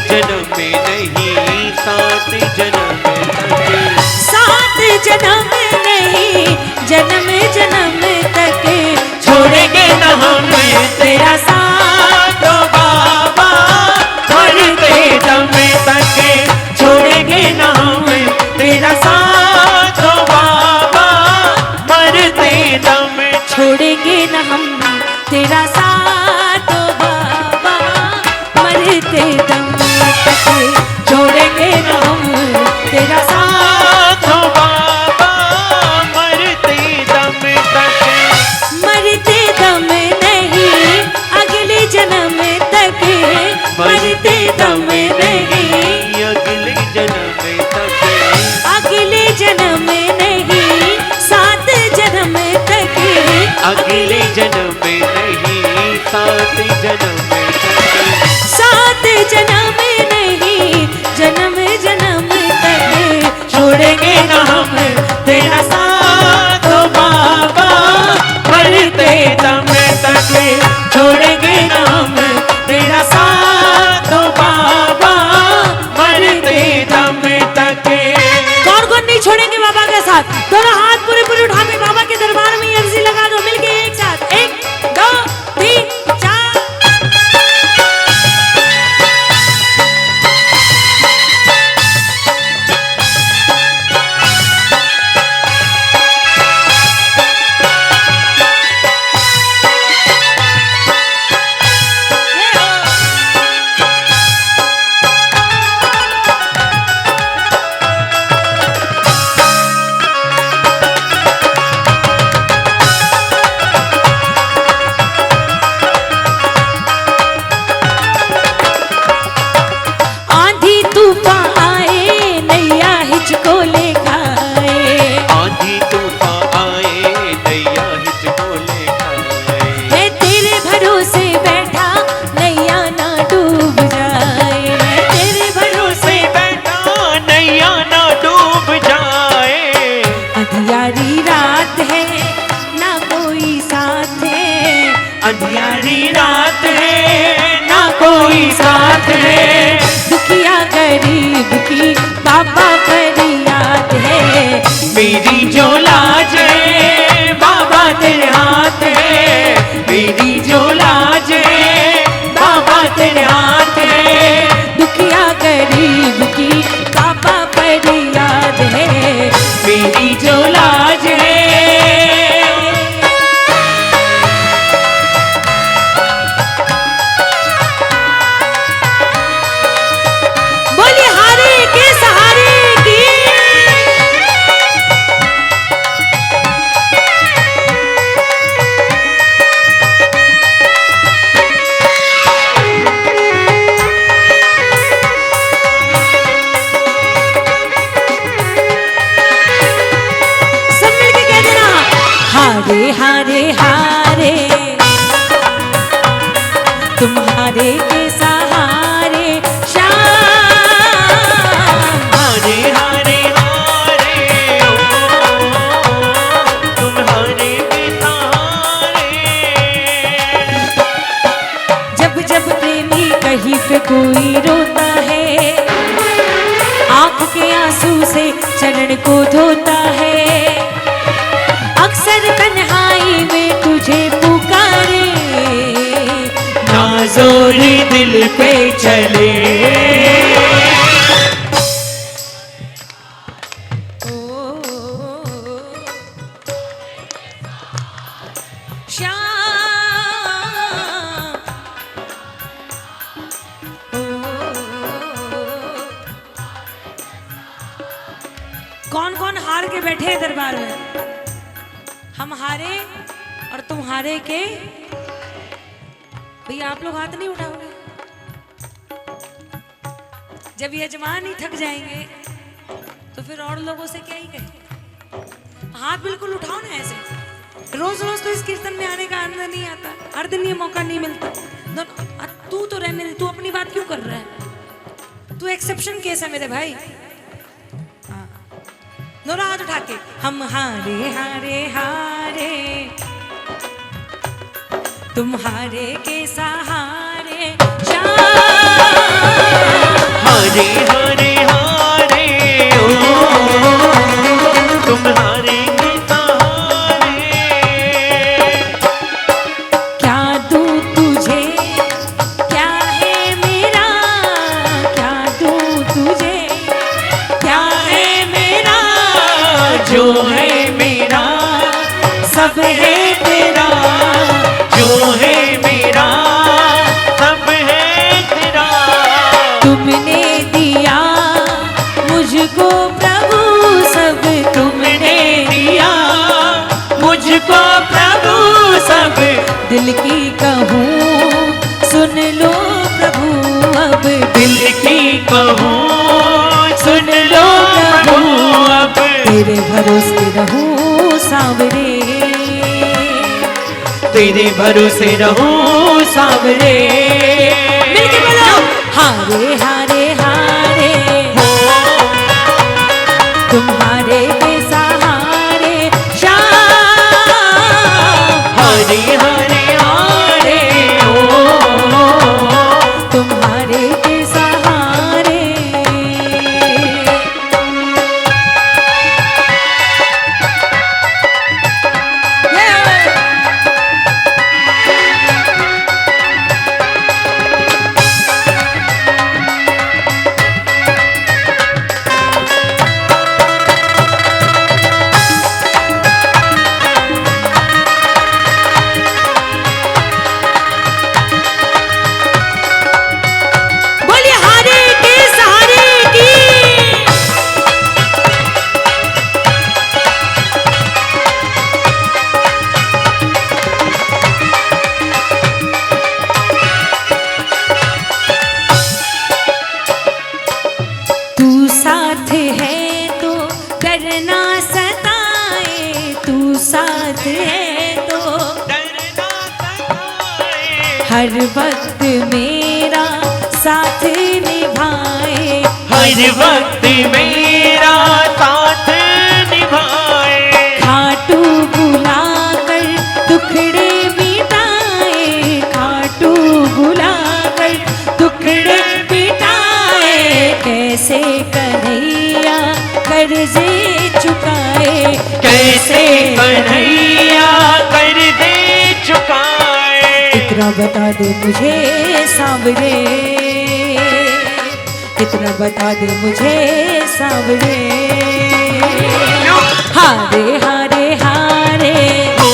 जन्म में नहीं, 7 जन्म तक, 7 जन्म नहीं, जन्म जन्म तक छोड़ेंगे न हम तेरा साथ तो बाबा, मरते दम तक छोड़ेंगे न हम तेरा साथ तो बाबा, मरते दम छोड़ेंगे न हम तेरा साथ ओ बाबा, मरते दम तक छोड़ेंगे न हम तेरा साथ तो बाबा, मरते दम तक, मरते दम नहीं, अगले जन्म तक मरते दम नहीं, अगले जन्म तक, अगले जन्म नहीं, 7 जन्म तक अगले जन्म में नहीं, 7 जन्म तक, 7 जन्म नहीं, जन्म जन्म तक छोड़ेंगे न हम तेरा साथ ओ बाबा, मरते दम तक छोड़ेंगे न हम तेरा साथ ओ बाबा, मरते दम तक। कौन कौन नहीं छोड़ेंगे बाबा के साथ? दोनों हाथ पूरे पूरे उठा के बाबा के दरबार में अर्जी लगा दो मिलके एक साथ। 1 2 3 4। आंधी तूफान आए नैया हिचको ले खाए, आंधी तूफान आए नैया हिचको ले खाए, मैं तेरे भरोसे बैठा नैया ना डूब जाए, मैं तेरे भरोसे बैठा नैया ना डूब जाए, अंधियारी रात है ना कोई साथ है, अंधियारी रात है ना कोई साथ है, दुखिया गरीब की बाबा फरियाद है, मेरी जो लाज है बाबा तेरे हाथ है, मेरी जो लाज है बाबा तेरे हाथ है, दुखिया गरीब की बाबा फरियाद है, मेरी जो लाज है। बोलिए हारे के सहारे की। सब मिलके कह देना हारे हारे हारे, तुम्हारे के सहारे श्याम, हारे हारे हारे ओ, तुम्हारे के सहारे, जब जब प्रेमी कहीं पे कोई रोता है, आंख के आंसू से चरण को धोता है, अक्सर तन्हाई में तुझे पुकारे, ना जोर दिल पे चले, ओ श्याम, कौन कौन हार के बैठे हैं दरबार में? हम हारे और तुम हारे के? भैया आप लोग हाथ नहीं उठाओगे? जब यजमान ही थक जाएंगे तो फिर और लोगों से क्या ही कहें। हाथ बिल्कुल उठाओ ना ऐसे। रोज रोज तो इस कीर्तन में आने का आनंद नहीं आता, हर दिन ये मौका नहीं मिलता। तू तो रहने दे, तू अपनी बात क्यों कर रहा है? तू एक्सेप्शन केस है मेरे भाई। हाँ। दोनों हाथ उठा के हम हारे हारे हारे, तुम्हारे के सहारे श्याम। हरे हरे हारे ओ तुम्हारे के सहारे। क्या दूं तुझे, क्या है मेरा, क्या दूं तुझे, क्या है मेरा, जो है मेरा सब है तेरा, जो है मेरा सब है तेरा। तुमने दिया मुझको प्रभु सब, तुमने दिया मुझको प्रभु सब, दिल की कहूँ सुन लो प्रभु अब, दिल की कहूँ सुन लो प्रभु अब। तेरे भरोसे रहूं सांवरे, तेरे भरोसे रहूं सांवरे। मिलके बोलो हारे हारे हारे, तुम्हारे के सहारे श्याम। हरे हरे हारे ओ तुम्हारे के सहारे। बोलिए हारे के सहारे की। तू साथ है तो करना सताए, तू साथ है तो डरना सताए। हर वक्त मेरा साथ निभाए। हर वक्त मेरा साथ निभाए। खाटू बुलाकर टुकड़े मिटाए, खाटू बुलाकर टुकड़े मिटाए। कैसे कन्हैया कर्जे चुकाए, कैसे कन्हैया कर दे चुकाए। इतना बता दे मुझे सांवरे, इतना बता दे मुझे सांवरे। हारे हारे हारे ओ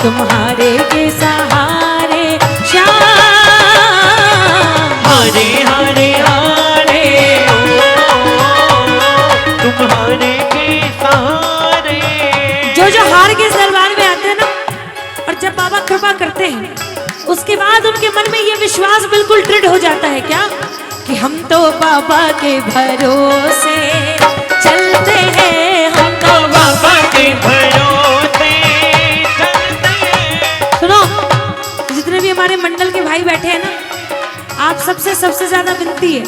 तुम्हारे के सहारे श्याम। हरे हरे हारे ओ तुम्हारे के सहारे। जो हार के इस दरबार में आते हैं ना, और जब बाबा कृपा करते हैं, उसके बाद उनके मन में ये विश्वास बिल्कुल दृढ़ हो जाता है क्या, कि हम तो बाबा के भरोसे चलते हैं, हम तो बाबा के भरोसे चलते हैं। सुनो, जितने भी हमारे मंडल के भाई बैठे हैं ना, आप सबसे ज्यादा विनती है,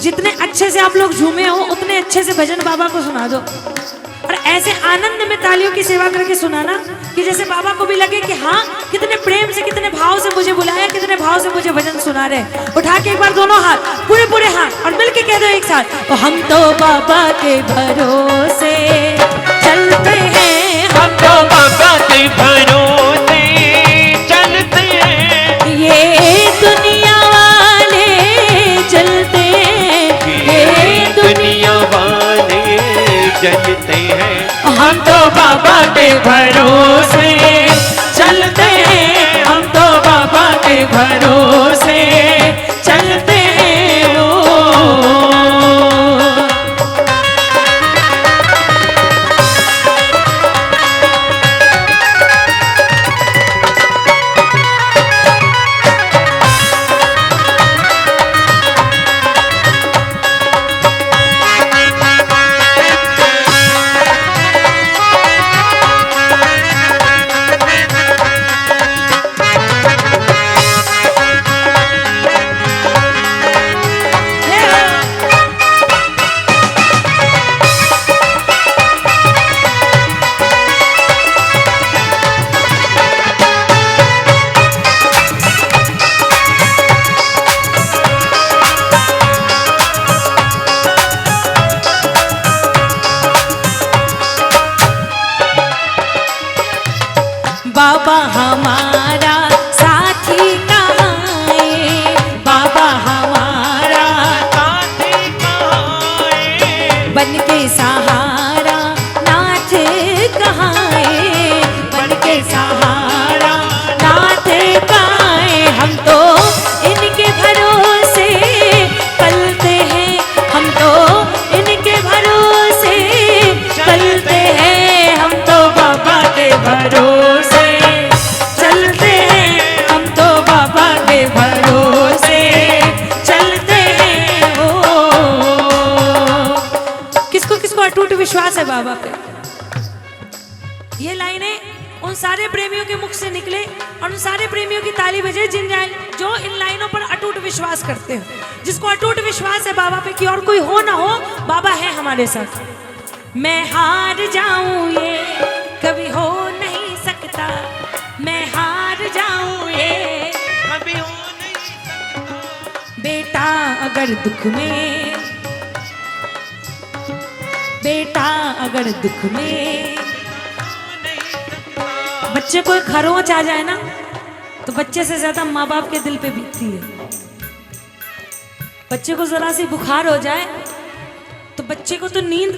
जितने अच्छे से आप लोग झूमे हो उतने अच्छे से भजन बाबा को सुना दो, और ऐसे आनंद में तालियों की सेवा करके सुनाना कि जैसे बाबा को भी लगे कि हाँ, कितने प्रेम से, कितने भाव से मुझे बुलाया, कितने भाव से मुझे भजन सुना रहे। उठा के एक बार दोनों हाथ, पूरे हाथ, और मिलके कह दो एक साथ, हम तो बाबा के भरोसे चलते हैं, हम तो बाबा के भरोसे चलते हैं। ये दुनिया वाले चलते हैं, ये दुनिया वाले चलते हैं। हम तो बाबा के भरोसे चलते हैं। हम तो बाबा के भरोसे चलते हैं। ओ बाबा हमारा साथी कहाँ है, बाबा हमारा साथी कहाँ है, बन के सहारा नाथ कहाँ है, बन के सहारा नाथ कहाँ है। हम तो इनके भरोसे पलते हैं, हम तो इनके भरोसे चलते हैं, हम तो बाबा के भरोसे चलते हैं, हम तो बाबा के भरोसे चलते हैं। ओ किसको किसको अटूट विश्वास है बाबा पे। ये लाइनें उन सारे प्रेमियों के मुख से निकले और उन सारे प्रेमियों की ताली बजे जो इन लाइनों पर अटूट विश्वास करते हैं। जिसको अटूट विश्वास है बाबा पे कि और कोई हो ना हो, बाबा है हमारे साथ। मैं हार जाऊं ये कभी हो नहीं सकता, मैं हार जाऊं ये कभी हो नहीं सकता। बेटा अगर दुख में, बेटा अगर दुख में, बच्चे को एक खरोंच आ जाए ना तो बच्चे से ज्यादा माँ बाप के दिल पे बीतती है। बच्चे को जरा सी बुखार हो जाए तो बच्चे को तो नींद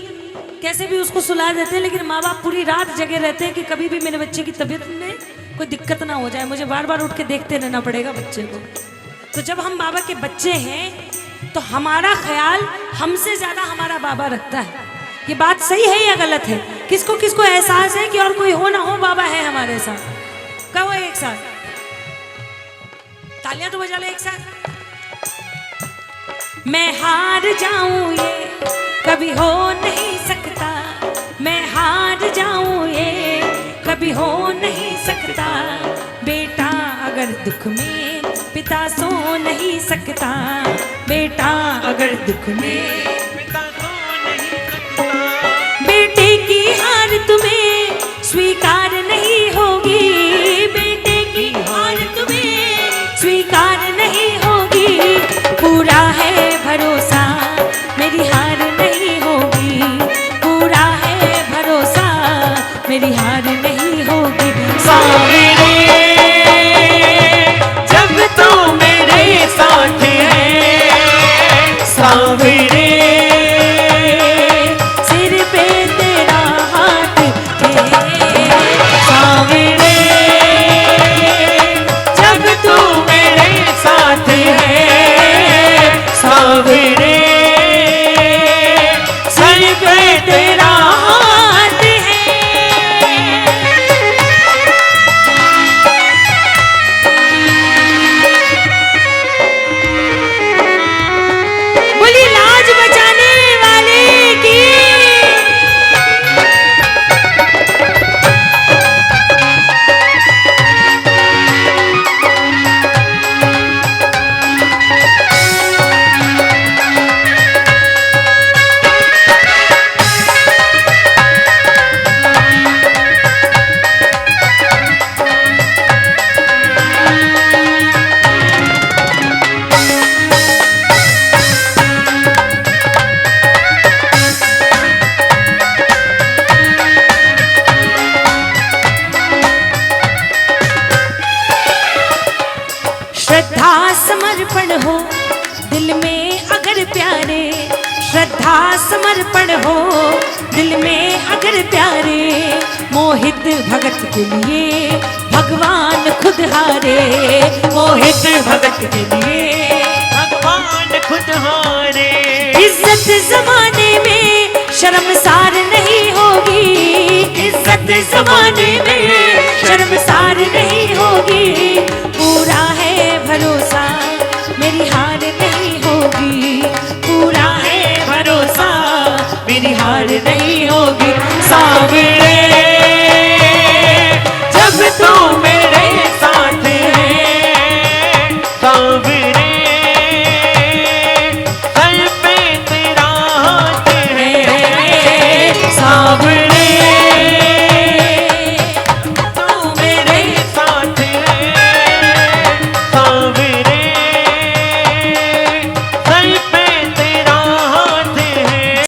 कैसे भी उसको सुला देते हैं, लेकिन माँ बाप पूरी रात जगे रहते हैं कि कभी भी मेरे बच्चे की तबीयत में कोई दिक्कत ना हो जाए, मुझे बार बार उठ के देखते रहना पड़ेगा बच्चे को। तो जब हम बाबा के बच्चे हैं तो हमारा ख्याल हमसे ज्यादा हमारा बाबा रखता है। ये बात सही है या गलत है? किसको किसको एहसास है कि और कोई हो ना हो बाबा है हमारे साथ? कहो एक साथ, तालियां तो बजा ले एक साथ। मैं हार जाऊं ये कभी हो नहीं सकता, मैं हार जाऊं ये कभी हो नहीं सकता। बेटा अगर दुख में पिता सो नहीं सकता, बेटा अगर दुख में पिता सो नहीं सकता। बेटे की हार तुम्हें स्वीकार नहीं होगी, बेटे की हार तुम्हें स्वीकार नहीं होगी। पूरा है भरोसा मेरी हार नहीं होगी, पूरा है भरोसा मेरी हार नहीं होगी। सावरे जब तू मेरे साथ है, सावरे सिर पे तेरा हाथ है, सावरे जब तू मेरे साथ है, सावरे सर पे तेरा हाथ है। बोली लाज बचाने वाले की। श्रद्धा समर्पण हो दिल में अगर प्यारे, श्रद्धा समर्पण हो दिल में अगर प्यारे। मोहित भगत के लिए भगवान खुद हारे, मोहित भगत के लिए भगवान खुद हारे। इज्जत जमाने में शर्मसार नहीं होगी, इज्जत जमाने में शर्मसार नहीं होगी। पूरा है भरोसा मेरी हार नहीं होगी,